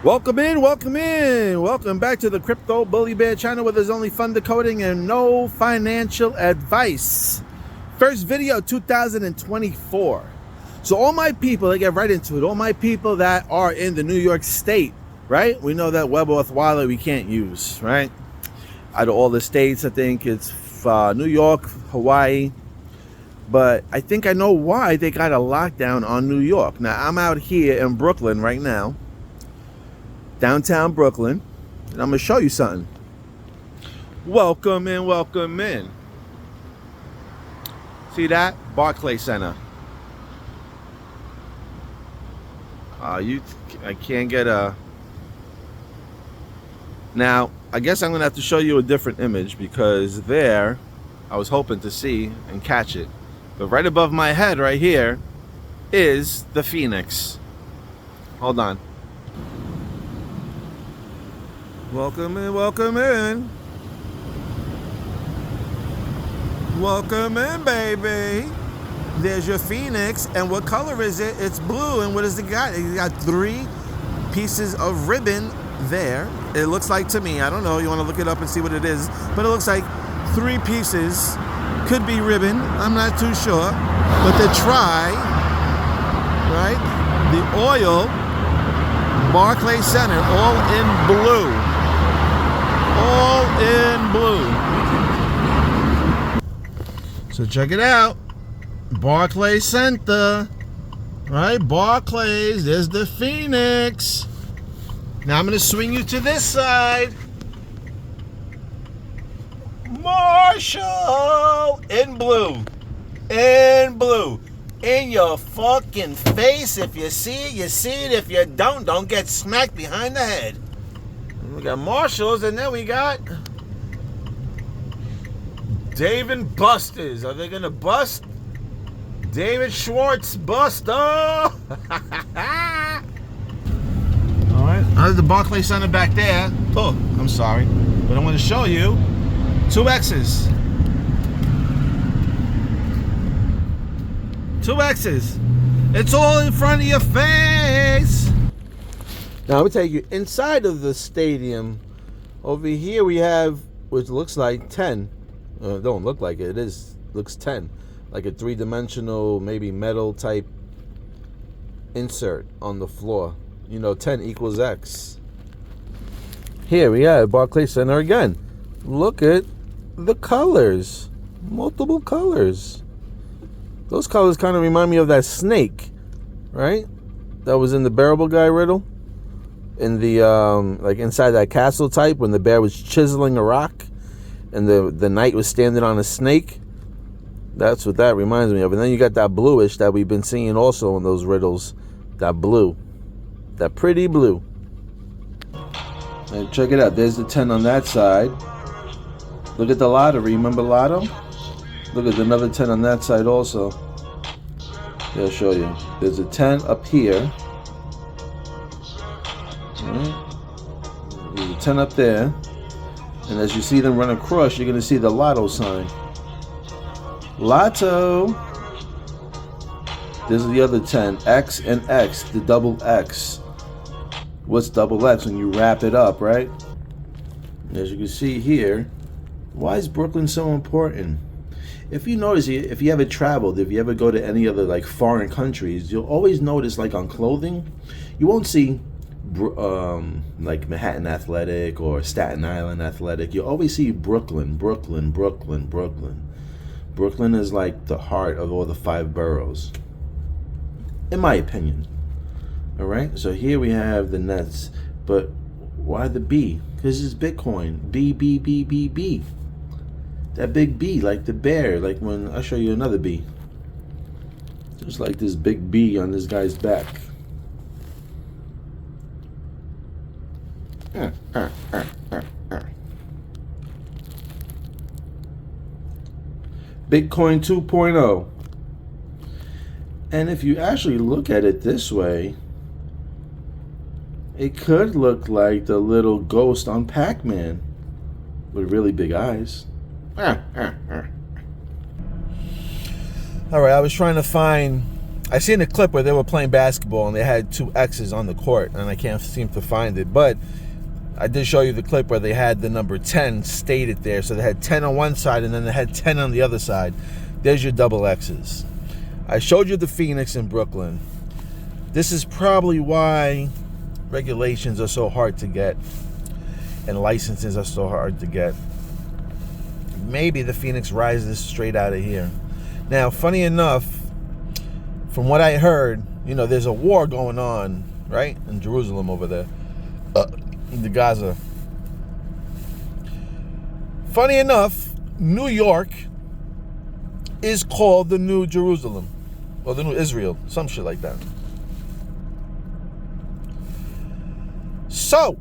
Welcome in, welcome in. Welcome back to the Crypto Bully Bear channel where there's only fun decoding and no financial advice. First video 2024. So all my people, they get right into it. All my people that are in the New York State, right? We know that webauth wallet we can't use, right? Out of all the states, I think it's New York, Hawaii. But I think I know why they got a lockdown on New York. Now, I'm out here in Brooklyn right now. Downtown Brooklyn, and I'm gonna show you something. Welcome in, welcome in. See that? Barclays Center. I can't get a. Now, I guess I'm gonna have to show you a different image because there, I was hoping to see and catch it, but right above my head, right here, is the Phoenix. Hold on. Welcome in, welcome in. Welcome in, baby. There's your Phoenix. And what color is it? It's blue. And what does it got? It got 3 pieces of ribbon there. It looks like to me, I don't know, you want to look it up and see what it is, but it looks like 3 pieces. Could be ribbon, I'm not too sure. But the tri, right? The oil, Barclays Center, all in blue. All in blue. So check it out. Barclays Center. Right? Barclays. There's the Phoenix. Now I'm going to swing you to this side. Marshall. In blue. In blue. In your fucking face. If you see it, you see it. If you don't get smacked behind the head. We got Marshalls, and then we got Dave and Buster's. Are they gonna bust? David Schwartz Buster. All right. There's the Barclays Center back there. Oh, I'm sorry, but I'm gonna show you 2 X's. 2 X's. It's all in front of your face. Now, I'm going to take you inside of the stadium. Over here we have, which looks like 10. Don't look like it. It is. Looks 10. Like a 3-dimensional, maybe metal type insert on the floor. You know, 10 equals X. Here we have Barclays Center again. Look at the colors. Multiple colors. Those colors kind of remind me of that snake, right? That was in the Bearable Guy riddle. In the like inside that castle type, when the bear was chiseling a rock and the knight was standing on a snake. That's what that reminds me of. And then you got that bluish that we've been seeing also in those riddles. That blue, that pretty blue. And check it out, there's the 10 on that side. Look at the lottery, remember Lotto? Look at another 10 on that side also. Yeah, I'll show you. There's a 10 up here. There's a 10 up there, and as you see them run across, you're going to see the Lotto sign. Lotto. This is the other 10, X and X, the double X. What's double X? When you wrap it up, right? As you can see here, why is Brooklyn so important? If you notice, if you ever traveled, if you ever go to any other like foreign countries, you'll always notice, like on clothing, you won't see like Manhattan Athletic or Staten Island Athletic. You always see Brooklyn, Brooklyn, Brooklyn, Brooklyn. Brooklyn is like the heart of all the 5 boroughs, in my opinion. All right, so here we have the Nets, but why the B? Because it's Bitcoin. B, B, B, B, B. That big B, like the bear, like when I'll show you another B. Just like this big B on this guy's back. Bitcoin 2.0. And if you actually look at it this way, it could look like the little ghost on Pac-Man with really big eyes. All right, I was trying to find I seen a clip where they were playing basketball and they had 2 X's on the court, and I can't seem to find it. But I did show you the clip where they had the number 10 stated there. So they had 10 on one side and then they had 10 on the other side. There's your double X's. I showed you the Phoenix in Brooklyn. This is probably why regulations are so hard to get and licenses are so hard to get. Maybe the Phoenix rises straight out of here. Now, funny enough, from what I heard, you know, there's a war going on, right, in Jerusalem over there, in the Gaza. Funny enough, New York is called the New Jerusalem, or the New Israel, some shit like that. So,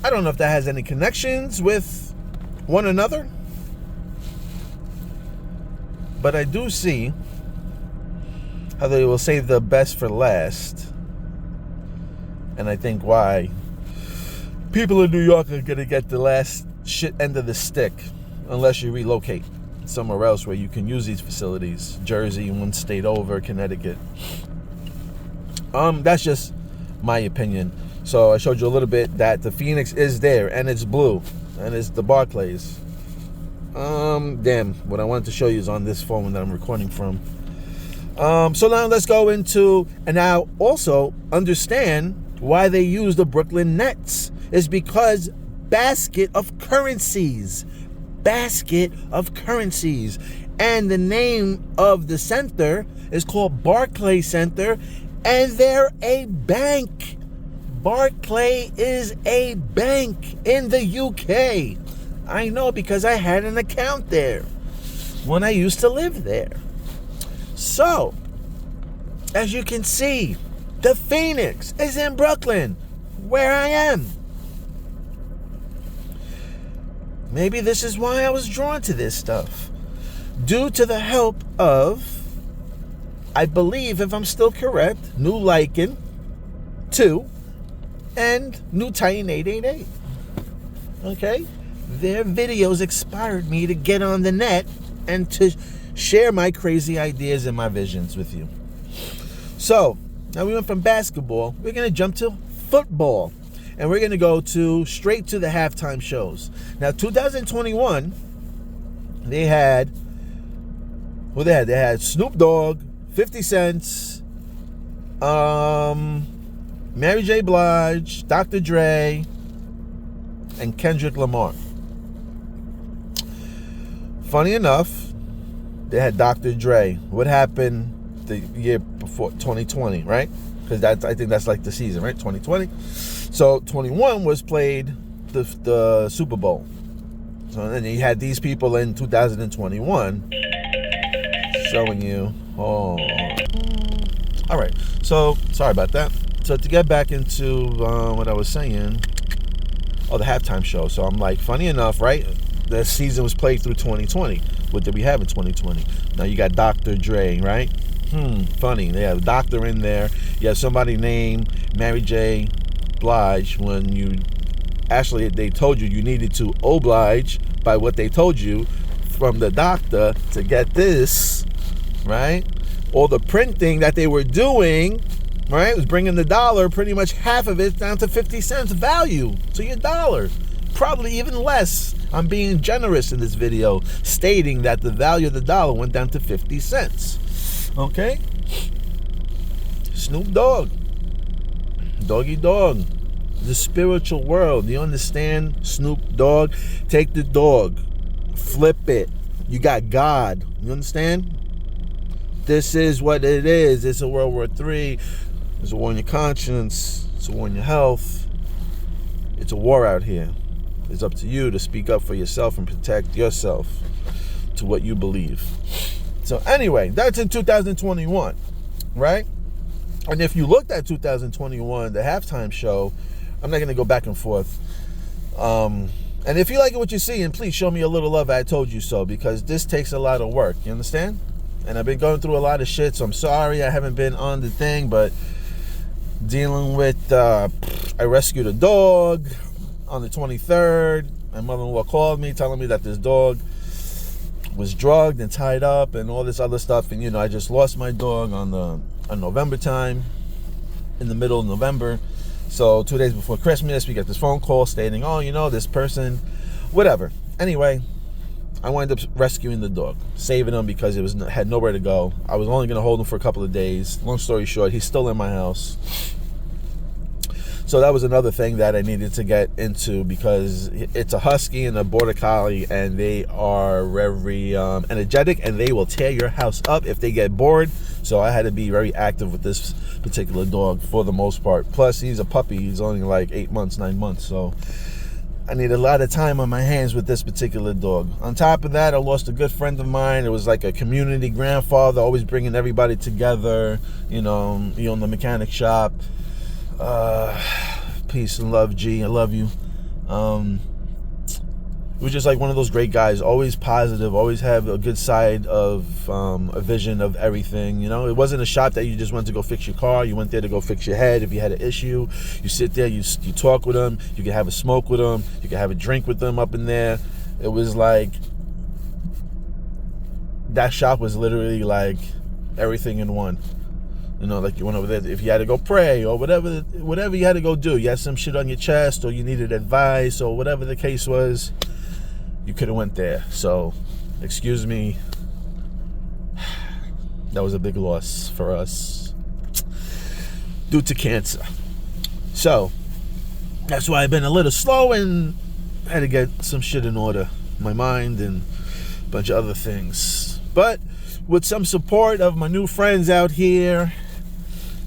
I don't know if that has any connections with one another, but I do see how they will save the best for last. And I think why people in New York are going to get the last shit end of the stick unless you relocate somewhere else where you can use these facilities. Jersey, one state over, Connecticut. That's just my opinion. So I showed you a little bit that the Phoenix is there and it's blue and it's the Barclays. Damn, what I wanted to show you is on this phone that I'm recording from. So now let's go into, and now also understand why they use the Brooklyn Nets. Is because basket of currencies. Basket of currencies. And the name of the center is called Barclays Center, and they're a bank. Barclays is a bank in the UK. I know because I had an account there when I used to live there. So, as you can see, the Phoenix is in Brooklyn, where I am. Maybe this is why I was drawn to this stuff. Due to the help of, I believe, if I'm still correct, New Lycan 2 and New Titan 888. Okay? Their videos inspired me to get on the net and to share my crazy ideas and my visions with you. So, now we went from basketball. We're going to jump to football. And we're going to go straight to the halftime shows. Now, 2021, they had Snoop Dogg, 50 Cent, Mary J. Blige, Dr. Dre, and Kendrick Lamar. Funny enough, they had Dr. Dre. What happened the year before, 2020, right? Because I think that's like the season, right? 2020. So 21 was played the Super Bowl. So then you had these people in 2021 showing you. Oh, all right. So sorry about that. So to get back into what I was saying, the halftime show. So I'm like, funny enough, right? The season was played through 2020. What did we have in 2020? Now you got Dr. Dre, right? Funny. They have a doctor in there. You have somebody named Mary J. Blige when you actually they told you needed to oblige by what they told you from the doctor to get this, right? All the printing that they were doing, right, was bringing the dollar, pretty much half of it, down to 50 cents value to your dollar. Probably even less. I'm being generous in this video, stating that the value of the dollar went down to 50 cents. Okay? Snoop Dogg. Doggy Dog. The spiritual world. You understand? Snoop Dogg. Take the dog. Flip it. You got God. You understand? This is what it is. It's a World War III. It's a war on your conscience. It's a war on your health. It's a war out here. It's up to you to speak up for yourself and protect yourself to what you believe. So anyway, that's in 2021, right? And if you looked at 2021, the halftime show, I'm not going to go back and forth. And if you like what you're seeing, please show me a little love. I told you so, because this takes a lot of work. You understand? And I've been going through a lot of shit, so I'm sorry I haven't been on the thing, but dealing with, I rescued a dog on the 23rd. My mother-in-law called me telling me that this dog was drugged and tied up and all this other stuff. And, you know, I just lost my dog on November time, in the middle of November. So 2 days before Christmas, we got this phone call stating, oh, you know, this person, whatever. Anyway, I wound up rescuing the dog, saving him because it had nowhere to go. I was only going to hold him for a couple of days. Long story short, he's still in my house. So that was another thing that I needed to get into, because it's a husky and a border collie, and they are very energetic, and they will tear your house up if they get bored. So I had to be very active with this particular dog for the most part. Plus, he's a puppy. He's only like 8 months, 9 months. So I need a lot of time on my hands with this particular dog. On top of that, I lost a good friend of mine. It was like a community grandfather, always bringing everybody together. You know, he owned the mechanic shop. Peace and love, G. I love you. It was just like one of those great guys, always positive, always have a good side of a vision of everything. You know, it wasn't a shop that you just went to go fix your car. You went there to go fix your head. If you had an issue, you sit there, you talk with them. You can have a smoke with them. You can have a drink with them up in there. It was like, that shop was literally like everything in one. You know, like you went over there, if you had to go pray or whatever you had to go do, you had some shit on your chest or you needed advice or whatever the case was, you could have went there. So, excuse me, that was a big loss for us due to cancer. So, that's why I've been a little slow and had to get some shit in order. My mind and a bunch of other things. But with some support of my new friends out here,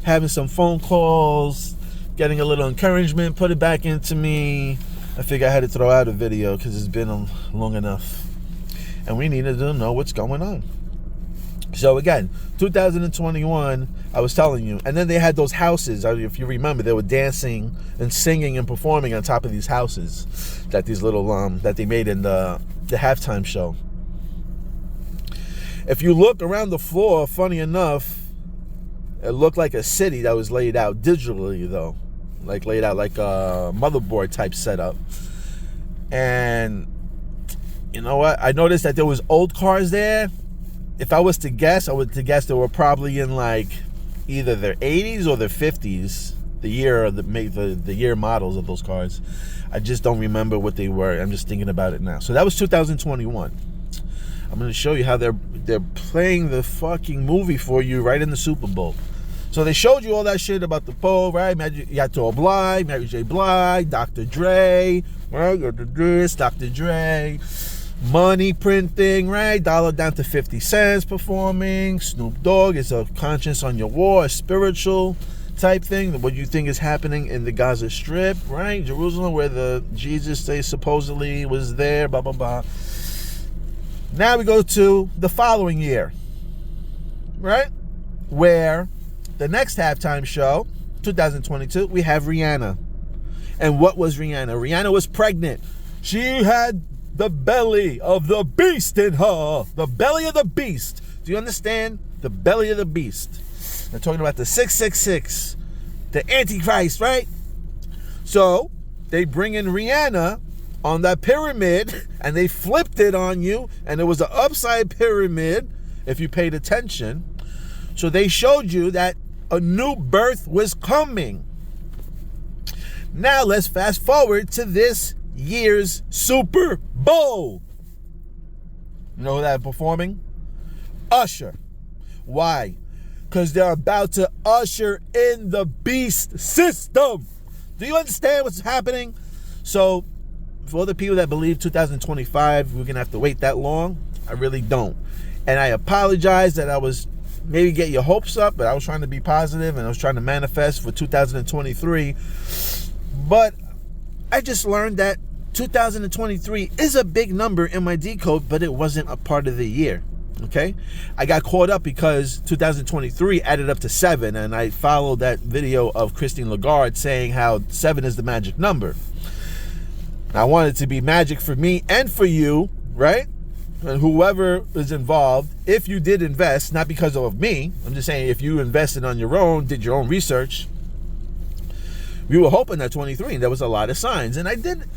having some phone calls, getting a little encouragement, put it back into me, I figured I had to throw out a video because it's been long enough. And we needed to know what's going on. So again, 2021, I was telling you. And then they had those houses. If you remember, they were dancing and singing and performing on top of these houses that these little, that they made in the halftime show. If you look around the floor, funny enough, it looked like a city that was laid out digitally, though. Like laid out like a motherboard type setup. And you know what? I noticed that there was old cars there. If I was to guess, I would guess they were probably in like either their 80s or their 50s. The year of the year models of those cars. I just don't remember what they were. I'm just thinking about it now. So that was 2021. I'm going to show you how they're playing the fucking movie for you right in the Super Bowl. So they showed you all that shit about the Poe, right? You had to Blige, Mary J. Blige, Dr. Dre, right? Dr. Dre, money printing, right? Dollar down to 50 cents performing. Snoop Dogg is a conscience on your war, a spiritual type thing. What you think is happening in the Gaza Strip, right? Jerusalem, where the Jesus they supposedly was there, blah, blah, blah. Now we go to the following year, right? Where the next halftime show, 2022, we have Rihanna. And what was Rihanna? Rihanna was pregnant. She had the belly of the beast in her. The belly of the beast. Do you understand? The belly of the beast. They're talking about the 666, the Antichrist, right? So they bring in Rihanna on that pyramid, and they flipped it on you, and it was an upside pyramid, if you paid attention. So they showed you that a new birth was coming. Now let's fast forward to this year's Super Bowl. You know who that performing? Usher. Why? Because they're about to usher in the beast system. Do you understand what's happening? So for all the people that believe 2025, we're going to have to wait that long, I really don't. And I apologize that I was maybe get your hopes up, but I was trying to be positive and I was trying to manifest for 2023. But I just learned that 2023 is a big number in my decode, but it wasn't a part of the year. Okay? I got caught up because 2023 added up to 7, and I followed that video of Christine Lagarde saying how 7 is the magic number. I want it to be magic for me and for you, right? And whoever is involved, if you did invest, not because of me, I'm just saying if you invested on your own, did your own research, we were hoping that 23, and there was a lot of signs. And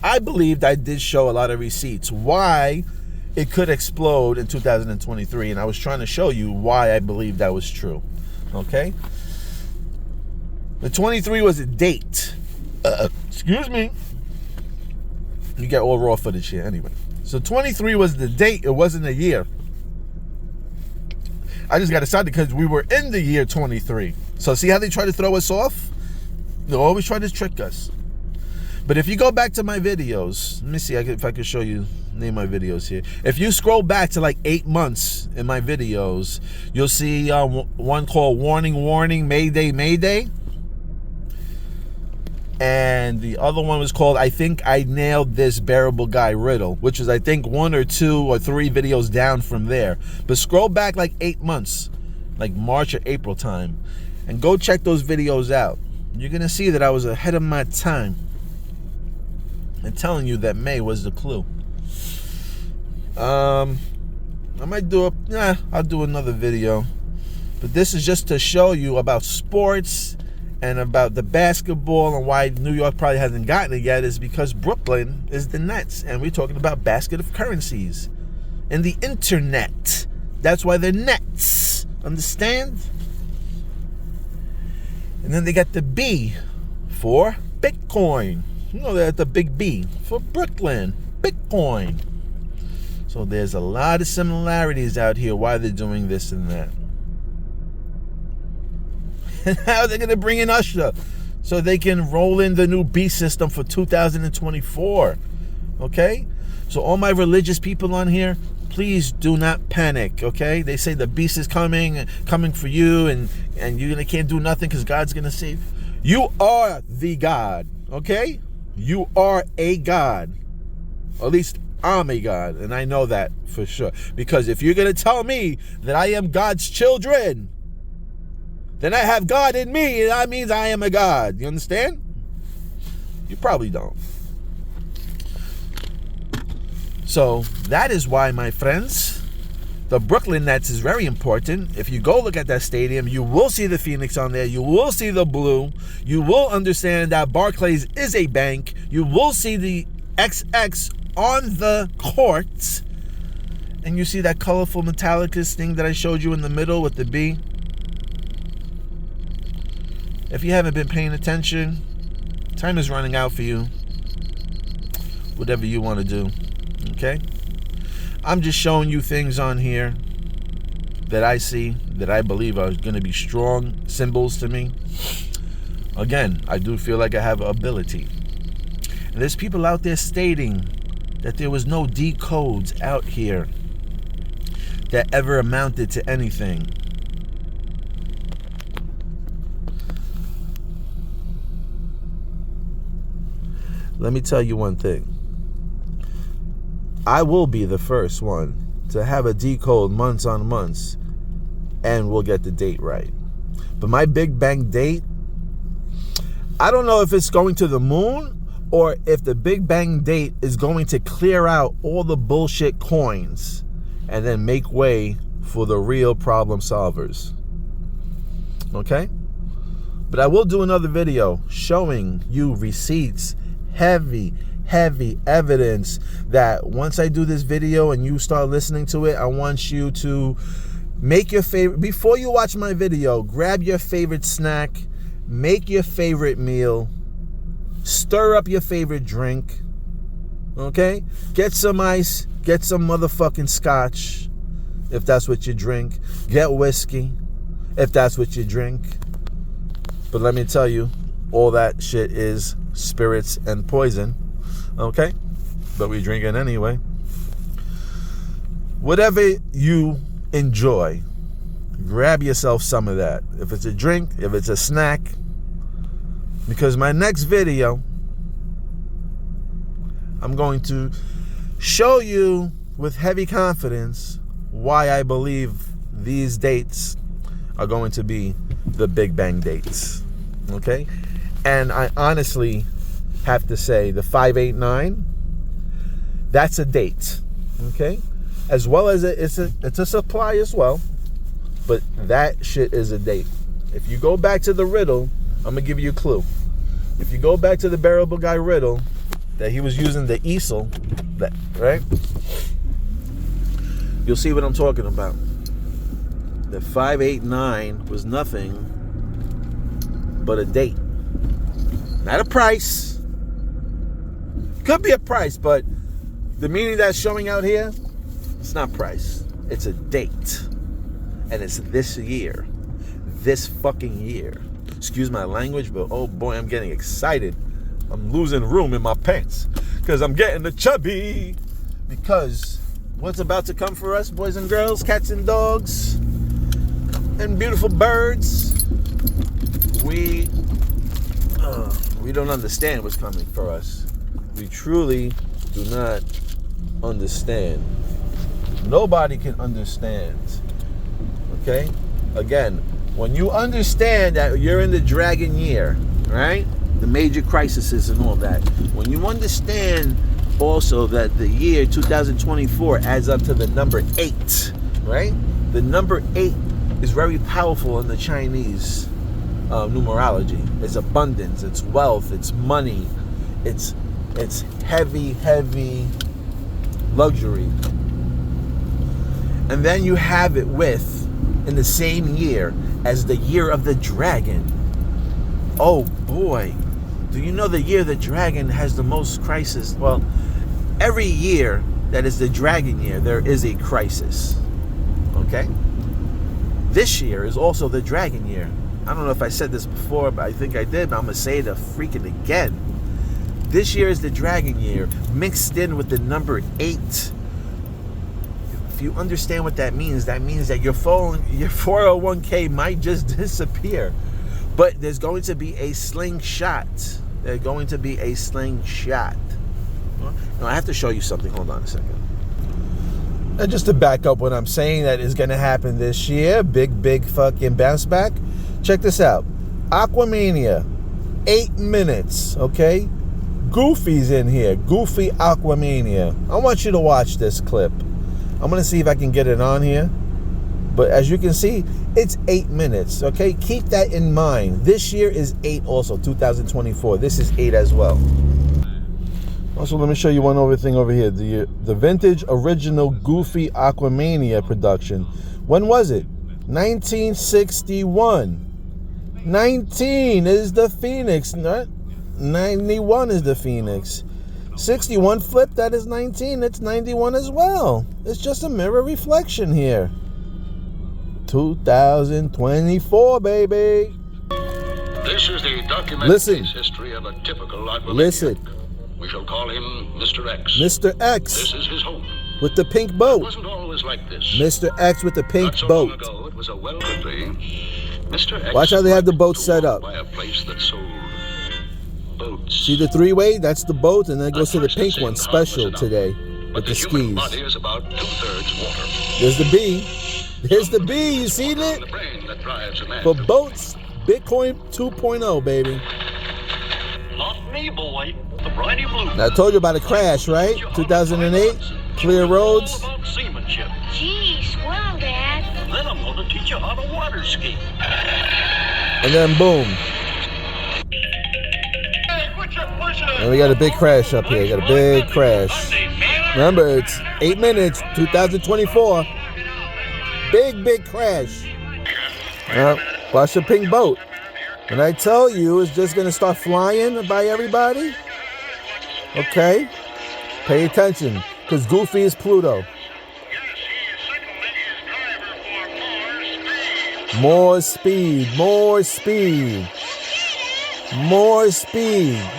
I believed I did show a lot of receipts. Why it could explode in 2023, and I was trying to show you why I believe that was true. Okay? The 23 was a date. Excuse me. You get all raw footage here anyway. So 23 was the date. It wasn't a year. I just got excited because we were in the year 23. So see how they try to throw us off? They always try to trick us. But if you go back to my videos, let me see if I can show you, name my videos here. If you scroll back to like 8 months in my videos, you'll see one called Warning, Warning, Mayday, Mayday. And the other one was called I Think I Nailed This Bearable Guy Riddle, which is I think 1 or 2 or 3 videos down from there. But scroll back like 8 months, like March or April time, and go check those videos out. You're going to see that I was ahead of my time and telling you that May was the clue. I might do I'll do another video. But this is just to show you about sports and about the basketball, and why New York probably hasn't gotten it yet is because Brooklyn is the Nets, and we're talking about basket of currencies and the internet. That's why they're Nets. Understand? And then they got the B for Bitcoin. You know, they're the big B for Brooklyn, Bitcoin. So there's a lot of similarities out here why they're doing this and that. And how they're going to bring in Usher so they can roll in the new B system for 2024. Okay? So all my religious people on here, please do not panic, okay? They say the beast is coming for you, and you can't do nothing because God's going to save. You are the God, okay? You are a God. Or at least I'm a God, and I know that for sure. Because if you're going to tell me that I am God's children, then I have God in me, and that means I am a God. You understand? You probably don't. So that is why, my friends, the Brooklyn Nets is very important. If you go look at that stadium, you will see the Phoenix on there. You will see the blue. You will understand that Barclays is a bank. You will see the XX on the court. And you see that colorful Metallicus thing that I showed you in the middle with the B. If you haven't been paying attention, time is running out for you. Whatever you want to do. Okay? I'm just showing you things on here that I see, that I believe are going to be strong symbols to me. Again, I do feel like I have ability. And there's people out there stating that there was no decodes out here that ever amounted to anything. Let me tell you one thing. I will be the first one to have a decode months on months, and we'll get the date right. But my Big Bang date, I don't know if it's going to the moon or if the Big Bang date is going to clear out all the bullshit coins and then make way for the real problem solvers. Okay? But I will do another video showing you receipts, heavy evidence that once I do this video and you start listening to it, I want you to make your favorite, before you watch my video, grab your favorite snack, make your favorite meal, stir up your favorite drink, okay? Get some ice, get some motherfucking scotch, if that's what you drink. Get whiskey, if that's what you drink. But let me tell you, all that shit is spirits and poison, okay? But we drink it anyway. Whatever you enjoy, grab yourself some of that. If it's a drink, if it's a snack, because my next video, I'm going to show you with heavy confidence why I believe these dates are going to be the Big Bang dates, okay? And I honestly have to say the 589, that's a date, okay? As well as it's a supply as well, but that shit is a date. If you go back to the riddle, I'm gonna give you a clue. If you go back to the bearable guy riddle, that he was using the easel, that right? you'll see what I'm talking about. The 589 was nothing but a date. Not a price. Could be a price, but the meaning that's showing out here, it's not price. It's a date. And it's this year. This fucking year. Excuse my language, but oh boy, I'm getting excited. I'm losing room in my pants because I'm getting the chubby. Because what's about to come for us, boys and girls, cats and dogs, and beautiful birds, we don't understand what's coming for us. We truly do not understand. Nobody can understand. Okay? Again, when you understand that you're in the dragon year, right? The major crises and all that. When you understand also that the year 2024 adds up to the number 8, right? The number 8 is very powerful in the Chinese numerology. It's abundance, it's wealth, it's money, it's heavy luxury. And then you have it in the same year as the year of the dragon. Oh boy, do you know the year of the dragon has the most crisis? Well, every year that is the dragon year, there is a crisis. Okay? This year is also the dragon year. I don't know if I said this before, but I think I did, but I'm going to say it freaking again. This year is the dragon year, mixed in with the number 8. If you understand what that means that your 401k might just disappear. But there's going to be a slingshot. There's going to be a slingshot. Now, I have to show you something. Hold on a second. And just to back up what I'm saying that is going to happen this year, big fucking bounce back. Check this out. Aquamania, 8 minutes, okay? Goofy's in here. Goofy Aquamania. I want you to watch this clip. I'm going to see if I can get it on here. But as you can see, it's 8 minutes, okay? Keep that in mind. This year is 8 also, 2024. This is 8 as well. Also, let me show you one other thing over here. The vintage original Goofy Aquamania production. When was it? 1961. 19 is the Phoenix. 91 is the Phoenix. 61 flip, that is 19. It's 91 as well. It's just a mirror reflection here. 2024, baby. This is the documented history of a typical Aquamaniac. Listen. We shall call him Mr. X. Mr. X. This is his home. With the pink boat. It wasn't always like this. Mr. X with the pink Not so boat. long ago, it was a well-known Mr. X. Watch how they have the boat set up. By a place that sold boats. See the 3-way? That's the boat, and then it goes to the pink one, special today, with the skis. Body is about 2/3 water. There's the B. There's the B. You seen it? The brain that drives a man. For boats, Bitcoin 2.0, baby. Not me, boy. The briny blue. Now, I told you about a crash, right? 2008, clear roads. All about seamanship. Gee, swell, Dad. Then I'm going to teach you how to water ski. And then boom. And we got a big crash up here. We got a big crash. Remember, it's 8 minutes, 2024. Big crash. Watch the pink boat. And I tell you, it's just going to start flying by everybody. Okay? Pay attention, because Goofy is Pluto. More speed.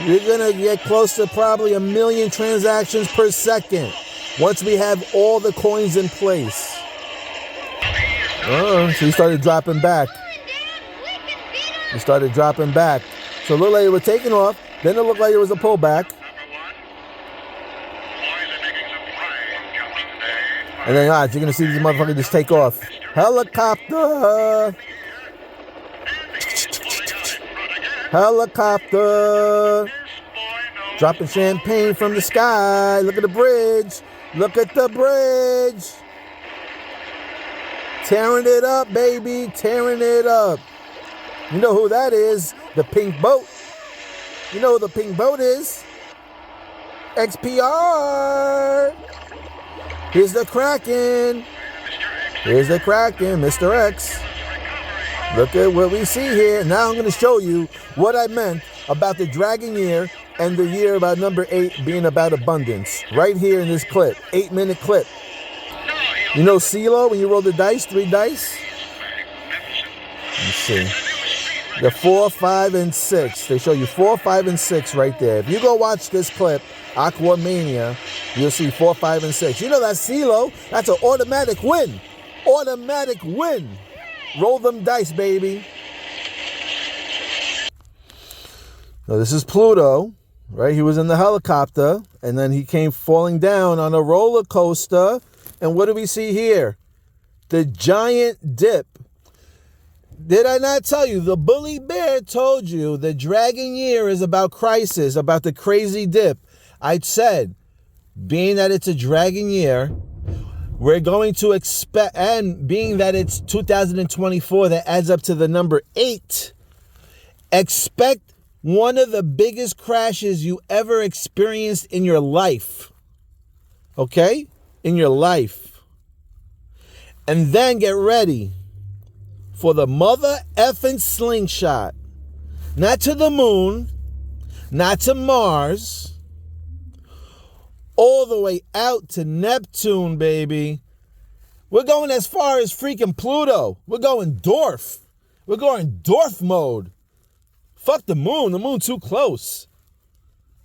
You're going to get close to probably 1 million transactions per second once we have all the coins in place. Oh, so he started dropping back. So it looked like it was taking off. Then it looked like it was a pullback. And then, you're going to see these motherfuckers just take off. Helicopter. Dropping champagne from the sky. Look at the bridge. Tearing it up, baby. You know who that is? The pink boat. You know who the pink boat is? XPR. Here's the Kraken. Here's the Kraken, Mr. X. Look at what we see here. Now I'm going to show you what I meant about the dragon year and the year about number 8 being about abundance. Right here in this clip, 8-minute clip. You know CeeLo, when you roll the dice, 3 dice? Let me see. The 4, 5, and 6. They show you 4, 5, and 6 right there. If you go watch this clip, Aquamania, you'll see 4, 5, and 6. You know that's CeeLo. That's an automatic win. Automatic win. Roll them dice, baby. Now this is Pluto, right? He was in the helicopter, and then he came falling down on a roller coaster. And what do we see here? The giant dip. Did I not tell you? The bully bear told you the dragon year is about crisis, about the crazy dip. I said, being that it's a dragon year, we're going to expect, and being that it's 2024, that adds up to the number 8, expect one of the biggest crashes you ever experienced in your life. Okay? In your life. And then get ready for the mother effing slingshot. Not to the moon, not to Mars, all the way out to Neptune, baby. We're going as far as freaking Pluto. We're going dwarf. We're going dwarf mode. Fuck the moon. The moon too close.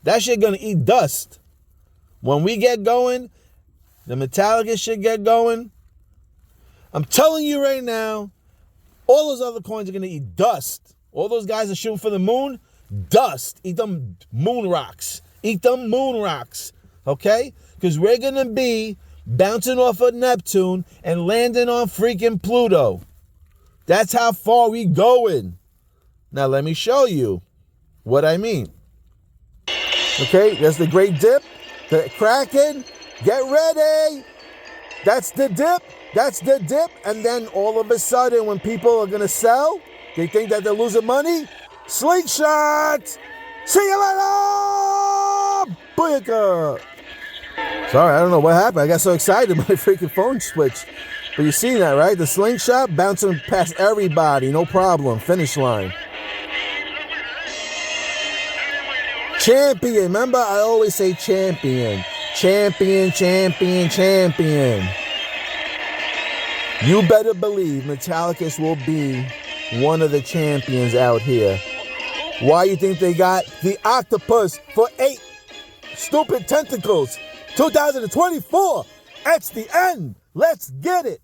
That shit gonna eat dust. When we get going, the Metallica shit get going, I'm telling you right now, all those other coins are gonna eat dust. All those guys are shooting for the moon, dust. Eat them moon rocks. Eat them moon rocks. Okay? Because we're going to be bouncing off of Neptune and landing on freaking Pluto. That's how far we going. Now let me show you what I mean. Okay, there's the great dip. The Kraken, get ready. That's the dip. That's the dip. And then all of a sudden when people are going to sell, they think that they're losing money. Slingshot. See you later. Booyaka. Sorry, I don't know what happened. I got so excited my freaking phone switched. But you see that, right? The slingshot bouncing past everybody. No problem. Finish line. Champion. Remember, I always say champion. Champion, champion, champion. You better believe Metallicus will be one of the champions out here. Why you think they got the octopus for 8 stupid tentacles? 2024, it's the end. Let's get it.